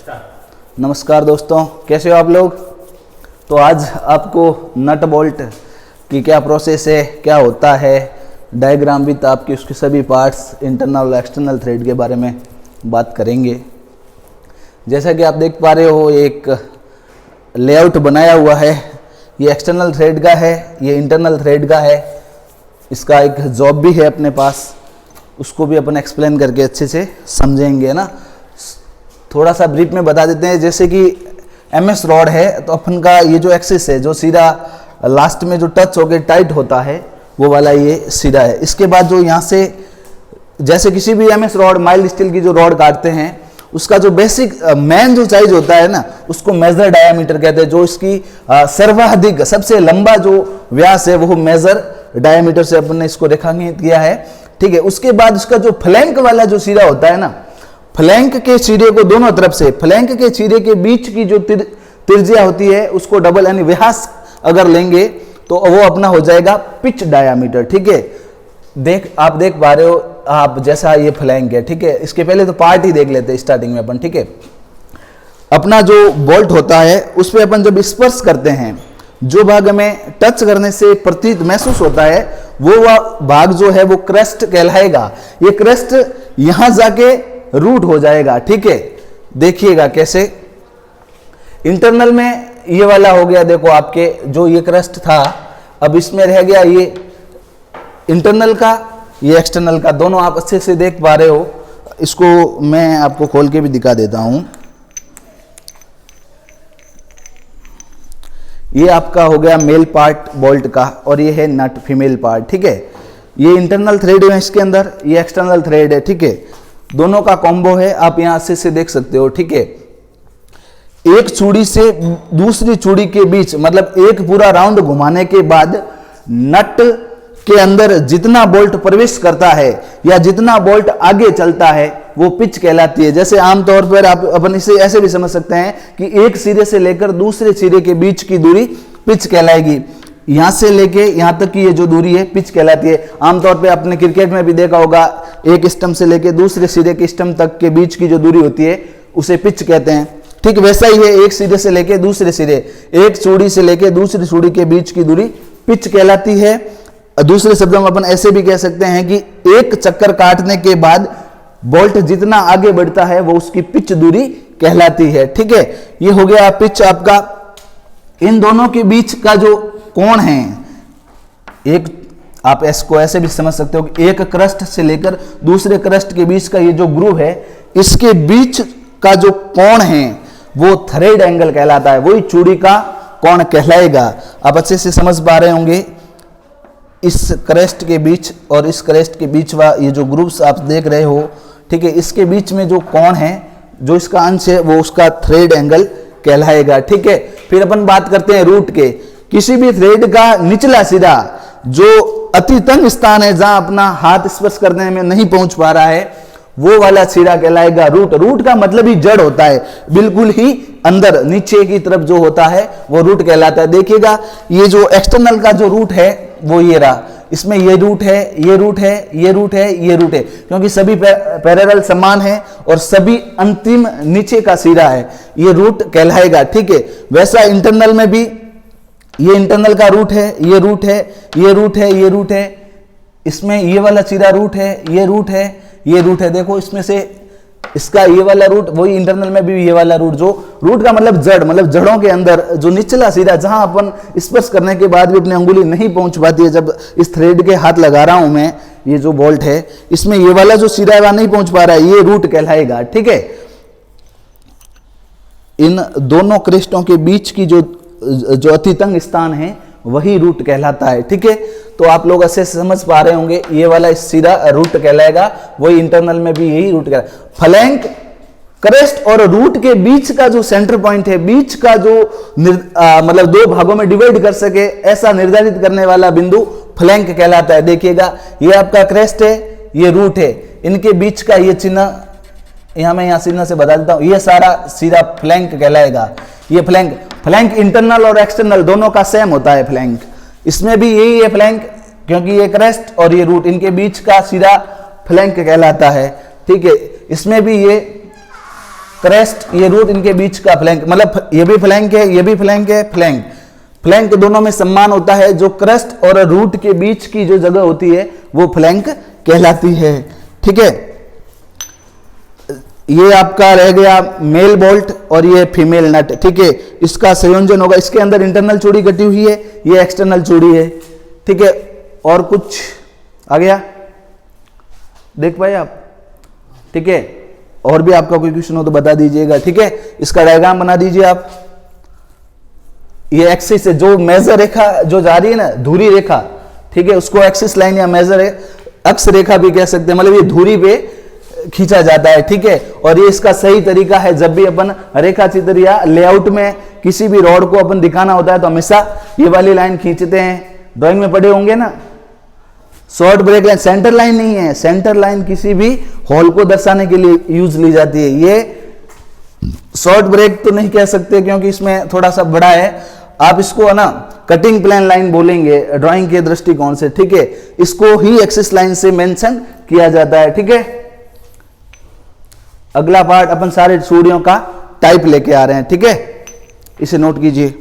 नमस्कार दोस्तों, कैसे हो आप लोग। तो आज आपको नट बोल्ट की क्या प्रोसेस है, क्या होता है, डायग्राम विद आपकी उसके सभी पार्ट्स, इंटरनल और एक्सटर्नल थ्रेड के बारे में बात करेंगे। जैसा कि आप देख पा रहे हो, एक लेआउट बनाया हुआ है। ये एक्सटर्नल थ्रेड का है, ये इंटरनल थ्रेड का है। इसका एक जॉब भी है अपने पास, उसको भी अपन एक्सप्लेन करके अच्छे से समझेंगे ना। थोड़ा सा ब्रीफ में बता देते हैं। जैसे कि एमएस रॉड है, तो अपन का ये जो एक्सिस है, जो सीधा लास्ट में जो टच होके टाइट होता है, वो वाला ये सीधा है। इसके बाद जो यहाँ से, जैसे किसी भी एमएस रॉड, माइल्ड स्टील की जो रॉड काटते हैं, उसका जो बेसिक मेन जो साइज होता है ना, उसको मेजर डायामीटर कहते हैं। जो इसकी सर्वाधिक सबसे लंबा जो व्यास है, वो मेजर डायामीटर से अपन ने इसको रेखांकित किया है। ठीक है। उसके बाद इसका जो फ्लैंक वाला जो सिरा होता है ना, फ्लैंक के सिरे को दोनों तरफ से, फ्लैंक के सिरे के बीच की जो त्रिज्या होती है, उसको डबल यानी व्यास अगर लेंगे तो वो अपना हो जाएगा पिच डायामीटर। ठीक है। आप देख पा रहे हो आप, जैसा ये फ्लैंक है। ठीक है। इसके पहले तो पार्ट ही देख लेते हैं स्टार्टिंग में अपन। ठीक है। अपना जो बोल्ट होता है, उस पर अपन जब स्पर्श करते हैं, जो भाग हमें टच करने से प्रतीत महसूस होता है, वो भाग जो है वो क्रस्ट कहलाएगा। ये क्रस्ट यहां जाके रूट हो जाएगा। ठीक है। देखिएगा कैसे। इंटरनल में ये वाला हो गया, देखो आपके जो ये क्रस्ट था, अब इसमें रह गया ये इंटरनल का, ये एक्सटर्नल का। दोनों आप अच्छे से देख पा रहे हो। इसको मैं आपको खोल के भी दिखा देता हूं। ये आपका हो गया मेल पार्ट बोल्ट का, और ये है नट फीमेल पार्ट। ठीक है। ये इंटरनल थ्रेड है इसके अंदर, ये एक्सटर्नल थ्रेड है। ठीक है। दोनों का कॉम्बो है, आप यहां से देख सकते हो। ठीक है। एक चूड़ी से दूसरी चूड़ी के बीच, मतलब एक पूरा राउंड घुमाने के बाद नट के अंदर जितना बोल्ट प्रवेश करता है या जितना बोल्ट आगे चलता है, वो पिच कहलाती है। जैसे आमतौर पर आप अपन इसे ऐसे भी समझ सकते हैं कि एक सिरे से लेकर दूसरे सिरे के बीच की दूरी पिच कहलाएगी। यहां से लेके यहां तक की ये जो दूरी है, पिच कहलाती है। आमतौर पे आपने क्रिकेट में भी देखा होगा, एक स्टंप से लेके दूसरे सिरे के स्टंप तक के बीच की जो दूरी होती है, उसे पिच कहते हैं। ठीक वैसा ही है, एक सिरे से लेके दूसरे सिरे, एक चूड़ी से लेके दूसरी चूड़ी के बीच की दूरी पिच कहलाती है। दूसरे शब्दों में अपन ऐसे भी कह सकते हैं कि एक चक्कर काटने के बाद बोल्ट जितना आगे बढ़ता है, वो उसकी पिच दूरी कहलाती है। ठीक है। ये हो गया पिच आपका। इन दोनों के बीच का जो कोण है, एक आप इसको ऐसे भी समझ सकते हो कि एक क्रस्ट से लेकर दूसरे क्रस्ट के बीच का ये जो ग्रूव है, इसके बीच का जो कोण है वो थ्रेड एंगल कहलाता है। वही चूड़ी का कोण कहलाएगा। आप अच्छे से समझ पा रहे होंगे। इस क्रस्ट के बीच और इस क्रस्ट के बीच वा ये जो ग्रूव्स आप देख रहे हो, ठीक है, इसके बीच में जो कोण है, जो इसका अंश है, वो उसका थ्रेड एंगल कहलाएगा। ठीक है। फिर अपन बात करते हैं रूट के। किसी भी थ्रेड का निचला सिरा जो अति तंग स्थान है, जहां अपना हाथ स्पर्श करने में नहीं पहुंच पा रहा है, वो वाला सिरा कहलाएगा रूट। रूट का मतलब ही जड़ होता है, बिल्कुल ही अंदर नीचे की तरफ जो होता है, वो रूट कहलाता है। देखिएगा, ये जो एक्सटर्नल का जो रूट है, वो ये रहा। इसमें ये रूट है, ये रूट है, ये रूट है, ये रूट है, क्योंकि सभी पैरेलल समान है और सभी अंतिम नीचे का सिरा है, ये रूट कहलाएगा। ठीक है। वैसा इंटरनल में भी ये इंटरनल का रूट है, ये रूट है, ये रूट है, ये रूट है। इसमें ये वाला सिरा रूट है, ये रूट है, ये रूट है। देखो, इसमें से इसका ये वाला रूट, वही इंटरनल में भी ये वाला रूट। जो रूट का मतलब जड़, मतलब जड़ों के अंदर जो निचला सिरा, जहां अपन स्पर्श करने के बाद भी अपनी अंगुली नहीं पहुंच पाती है, जब इस थ्रेड के हाथ लगा रहा हूं मैं, ये जो बोल्ट है, इसमें ये वाला जो सिरा है वह नहीं पहुंच पा रहा है, ये रूट कहलाएगा। ठीक है। इन दोनों क्रेस्टों के बीच की जो अति तंग स्थान है, वही रूट कहलाता है। ठीक है। तो आप लोग ऐसे समझ पा रहे होंगे, ये वाला सिरा रूट कहलाएगा, वही इंटरनल में भी यही रूट कहलाएगा। फ्लैंक, क्रेस्ट और रूट के बीच का जो सेंटर पॉइंट है, बीच का जो मतलब दो भागों में डिवाइड कर सके, ऐसा निर्धारित करने वाला बिंदु फ्लैंक कहलाता है। देखिएगा, ये आपका क्रेस्ट है, ये रूट है, इनके बीच का ये चिन्ह, यहां मैं चिन्ह से बता देता हूं, ये सारा सिरा फ्लैंक कहलाएगा। ये फ्लैंक इंटरनल और एक्सटर्नल दोनों का सेम होता है फ्लैंक। इसमें भी यही है फ्लैंक, क्योंकि ये क्रेस्ट और ये रूट, इनके बीच का सिरा फ्लैंक कहलाता है। ठीक है। इसमें भी ये क्रेस्ट, ये रूट, इनके बीच का फ्लैंक, मतलब ये भी फ्लैंक है, ये भी फ्लैंक है, फ्लैंक फ्लैंक दोनों में सम्मान होता है। जो क्रेस्ट और रूट के बीच की जो जगह होती है वो फ्लैंक कहलाती है। ठीक है, ये आपका रह गया मेल बोल्ट और ये फीमेल नट। ठीक है, इसका संयोजन होगा, इसके अंदर इंटरनल चूड़ी कटी हुई है, ये एक्सटर्नल चूड़ी है। ठीक है, और कुछ आ गया, देख पाए आप? ठीक है, और भी आपका कोई क्वेश्चन हो तो बता दीजिएगा। ठीक है, इसका डायग्राम बना दीजिए आप। ये एक्सिस है, जो मेजर रेखा जो जा रही है ना, धुरी रेखा, ठीक है, उसको एक्सिस लाइन या मेजर अक्ष रेखा भी कह सकते हैं, मतलब ये धुरी पे खींचा जाता है। ठीक है, और ये इसका सही तरीका है, जब भी अपन रेखा चित्र या लेआउट में किसी भी रॉड को अपन दिखाना होता है तो हमेशा ये वाली लाइन खींचते हैं। ड्राइंग में पढ़े होंगे ना, short break line, centre line नहीं है, सेंटर लाइन किसी भी होल को दर्शाने के लिए यूज ली जाती है। ये शॉर्ट ब्रेक तो नहीं कह सकते क्योंकि इसमें थोड़ा सा बड़ा है, आप इसको है ना कटिंग प्लेन लाइन बोलेंगे ड्राइंग के दृष्टिकोण से। ठीक है, इसको ही एक्सिस लाइन से मेंशन किया जाता है। ठीक है, अगला पार्ट अपन सारे चूड़ियों का टाइप लेके आ रहे हैं। ठीक है, इसे नोट कीजिए।